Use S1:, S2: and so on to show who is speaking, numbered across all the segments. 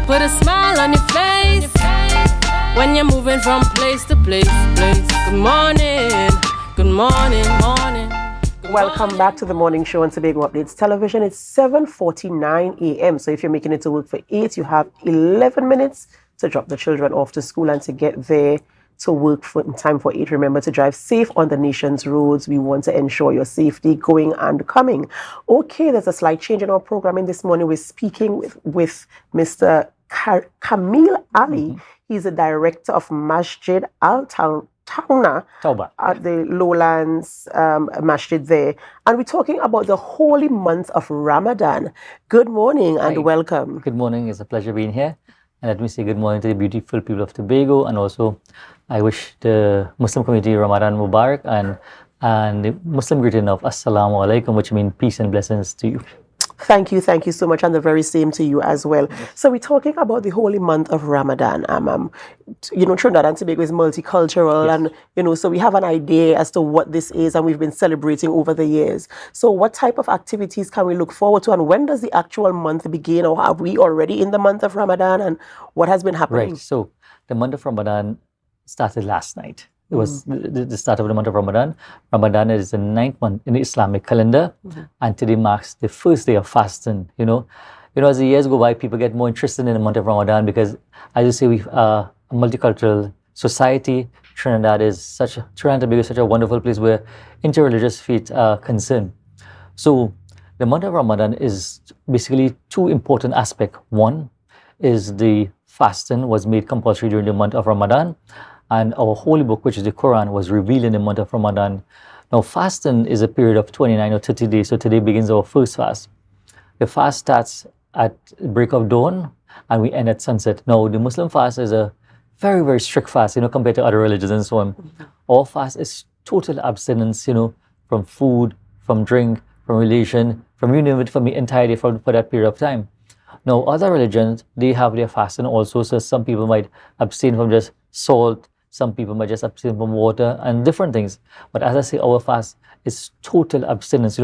S1: put a smile on your face when you're moving from place to place. Good morning, good morning, morning.
S2: Welcome back to the morning show on Tobago Updates Television. It's 7:49 a.m. So if you're making it to work for 8, you have 11 minutes to drop the children off to school and to get there to work in time for 8. Remember to drive safe on the nation's roads. We want to ensure your safety going and coming. Okay, there's a slight change in our programming this morning. We're speaking with Mr. Kamael Ali. He's the director of Masjid Al-Tawna at the Lowlands Masjid there. And we're talking about the holy month of Ramadan. Good morning and welcome.
S3: Good morning. It's a pleasure being here. And let me say good morning to the beautiful people of Tobago, and also I wish the Muslim community Ramadan Mubarak and the Muslim greeting of Assalamu Alaikum, which means peace and blessings to you.
S2: Thank you so much, and the very same to you as well. So we're talking about the holy month of Ramadan. Trinidad and Tobago is multicultural, and so we have an idea as to what this is, and we've been celebrating over the years. So what type of activities can we look forward to, and when does the actual month begin, or are we already in the month of Ramadan, and what has been happening?
S3: Right. So the month of Ramadan started last night. It was the start of the month of Ramadan. Ramadan is the 9th month in the Islamic calendar, and today marks the first day of fasting. As the years go by, people get more interested in the month of Ramadan because, as you say, we are a multicultural society. Trinidad and Tobago is such a wonderful place where interreligious faith are concerned. So the month of Ramadan is basically two important aspects. One is the fasting was made compulsory during the month of Ramadan, and our holy book, which is the Quran, was revealed in the month of Ramadan. Now, fasting is a period of 29 or 30 days, so today begins our first fast. The fast starts at break of dawn, and we end at sunset. Now, the Muslim fast is a very, very strict fast, compared to other religions and so on. Our fast is total abstinence, from food, from drink, from relation, from you name it, from the entire day for that period of time. Now, other religions, they have their fasting also, so some people might abstain from just salt, some people might just abstain from water and different things. But as I say, our fast is total abstinence,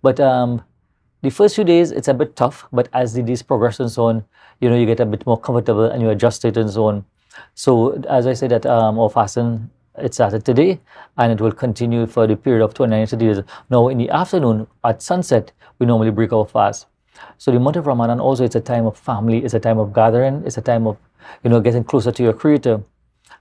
S3: But the first few days, it's a bit tough. But as the days progress and so on, you get a bit more comfortable and you adjust it and so on. So as I said, that our fasting, it started today and it will continue for the period of 29 days. Now, in the afternoon, at sunset, we normally break our fast. So the month of Ramadan also, it's a time of family, it's a time of gathering, it's a time of, getting closer to your Creator.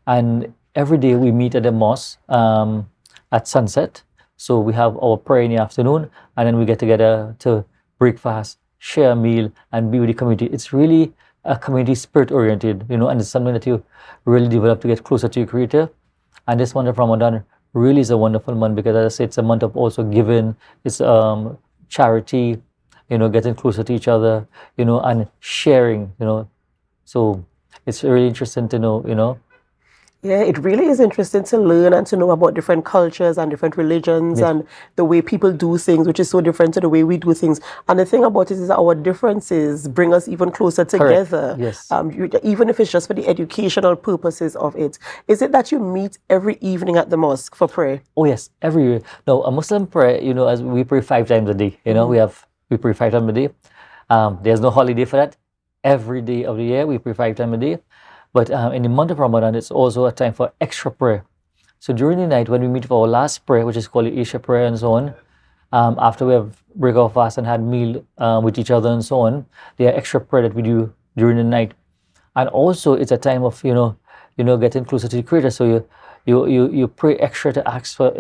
S3: And every day we meet at the mosque at sunset. So we have our prayer in the afternoon, and then we get together to break fast, share a meal, and be with the community. It's really a community spirit oriented, and it's something that you really develop to get closer to your Creator. And this month of Ramadan really is a wonderful month because, as I said, it's a month of also giving, it's charity, getting closer to each other, and sharing, So it's really interesting to know,
S2: Yeah, it really is interesting to learn and to know about different cultures and different religions and the way people do things, which is so different to the way we do things. And the thing about it is that our differences bring us even closer together.
S3: Yes.
S2: Even if it's just for the educational purposes of it. Is it that you meet every evening at the mosque for prayer?
S3: Oh, yes, every year. Now, a Muslim prayer, as we pray 5 times a day. We pray 5 times a day. There's no holiday for that. Every day of the year, we pray 5 times a day. But in the month of Ramadan, it's also a time for extra prayer. So during the night, when we meet for our last prayer, which is called the Isha prayer and so on, after we have break our fast and had meal with each other and so on, there are extra prayer that we do during the night. And also, it's a time of, getting closer to the Creator. So you pray extra to ask for,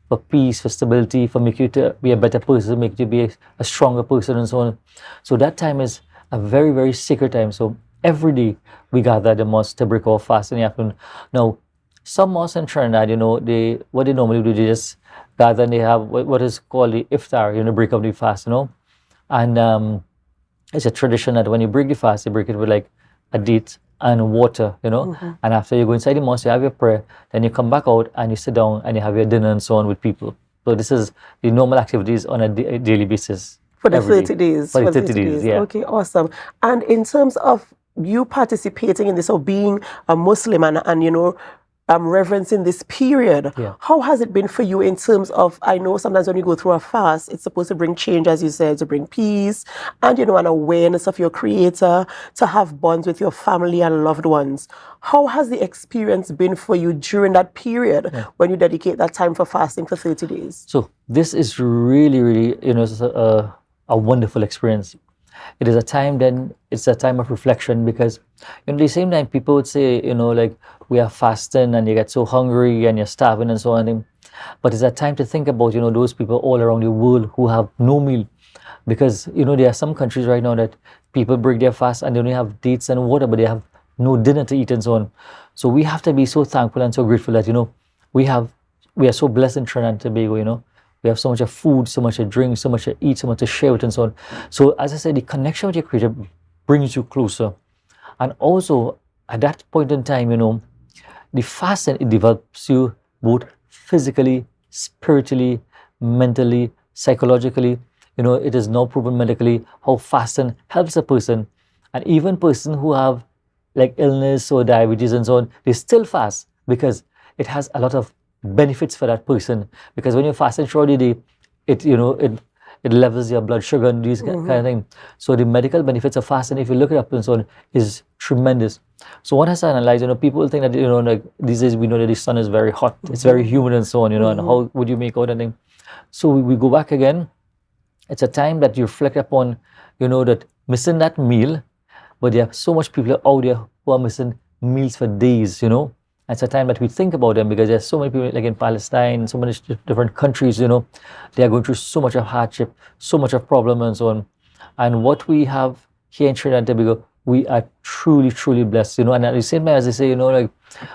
S3: for peace, for stability, for make you to be a better person, make you to be a stronger person and so on. So that time is a very, very sacred time. So every day we gather at the mosque to break our fast in the afternoon. Now, some mosques in Trinidad, what they normally do, they just gather and they have what is called the iftar, break up the fast, And it's a tradition that when you break the fast, you break it with like a date and water, And after you go inside the mosque, you have your prayer, then you come back out and you sit down and you have your dinner and so on with people. So this is the normal activities on a daily basis.
S2: For the 30 days.
S3: For the 30 days, yeah.
S2: Okay, awesome. And in terms of you participating in this or being a Muslim and reverencing this period.
S3: Yeah.
S2: How has it been for you in terms of, I know sometimes when you go through a fast, it's supposed to bring change, as you said, to bring peace and, an awareness of your Creator, to have bonds with your family and loved ones. How has the experience been for you during that period when you dedicate that time for fasting for 30 days?
S3: So this is really, really, a wonderful experience. It is a time then, it's a time of reflection because, the same time people would say, like we are fasting and you get so hungry and you're starving and so on. But it's a time to think about, those people all around the world who have no meal. Because, there are some countries right now that people break their fast and they only have dates and water, but they have no dinner to eat and so on. So we have to be so thankful and so grateful that, we are so blessed in Trinidad and Tobago, We have so much of food, so much to drink, so much to eat, so much to share with and so on. So as I said, the connection with your Creator brings you closer. And also, at that point in time, the fasting, it develops you both physically, spiritually, mentally, psychologically. It is now proven medically how fasting helps a person. And even person who have like illness or diabetes and so on, they still fast because it has a lot of benefits for that person. Because when you're fasting throughout the day, it levels your blood sugar and these kind of things. So the medical benefits of fasting, if you look it up and so on, is tremendous. So one has to analyze, people think that, like these days we know that the sun is very hot, it's very humid and so on, and how would you make out anything? So we go back again. It's a time that you reflect upon, that missing that meal, but there are so much people out there who are missing meals for days, It's a time that we think about them because there's so many people like in Palestine, so many different countries, they are going through so much of hardship, so much of problem and so on. And what we have here in Trinidad and Tobago, we are truly, truly blessed, And at the same time, as I say, like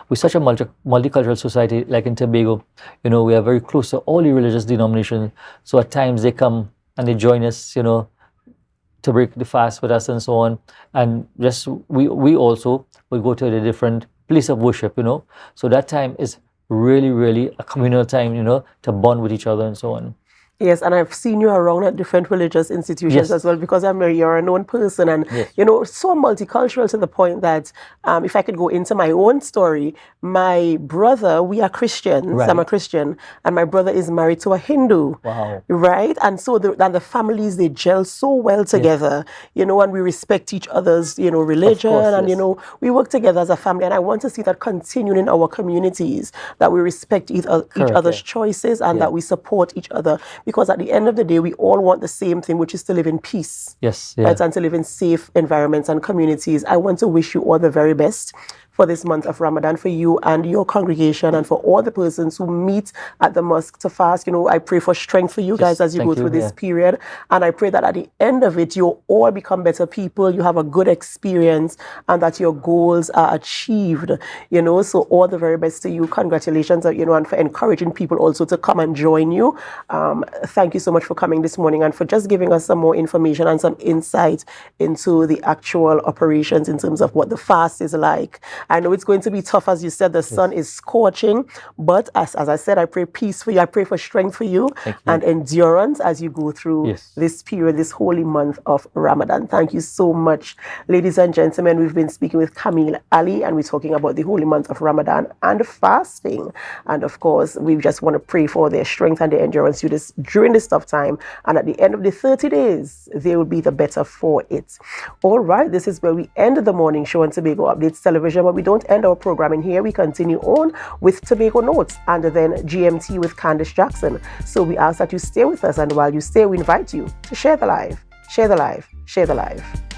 S3: we're such a multicultural society, like in Tobago, we are very close to all the religious denominations. So at times they come and they join us, to break the fast with us and so on. And just we also will go to the different place of worship, So that time is really, really a communal time, to bond with each other and so on.
S2: Yes, and I've seen you around at different religious institutions as well because you're a known person and, so multicultural to the point that if I could go into my own story, my brother, we are Christians, I'm a Christian, and my brother is married to a Hindu.
S3: Wow.
S2: Right? And so the families, they gel so well together, and we respect each other's, religion and, we work together as a family. And I want to see that continuing in our communities, that we respect each other's choices and that we support each other. Because at the end of the day, we all want the same thing, which is to live in peace.
S3: Yes.
S2: Right? And to live in safe environments and communities. I want to wish you all the very best for this month of Ramadan, for you and your congregation and for all the persons who meet at the mosque to fast. I pray for strength for you guys as you go through this period. And I pray that at the end of it, you'll all become better people, you have a good experience and that your goals are achieved, So all the very best to you. Congratulations, and for encouraging people also to come and join you. Thank you so much for coming this morning and for just giving us some more information and some insight into the actual operations in terms of what the fast is like. I know it's going to be tough, as you said, the sun is scorching, but as I said, I pray peace for you, I pray for strength for you and endurance as you go through this period, this holy month of Ramadan. Thank you so much. Ladies and gentlemen, we've been speaking with Kamael Ali and we're talking about the holy month of Ramadan and fasting. And of course, we just want to pray for their strength and their endurance during this tough time. And at the end of the 30 days, they will be the better for it. All right, this is where we end the morning show on Tobago Updates Television. But we don't end our programming here. We continue on with Tobago Notes and then GMT with Candice Jackson. So we ask that you stay with us. And while you stay, we invite you to share the live, share the live, share the live.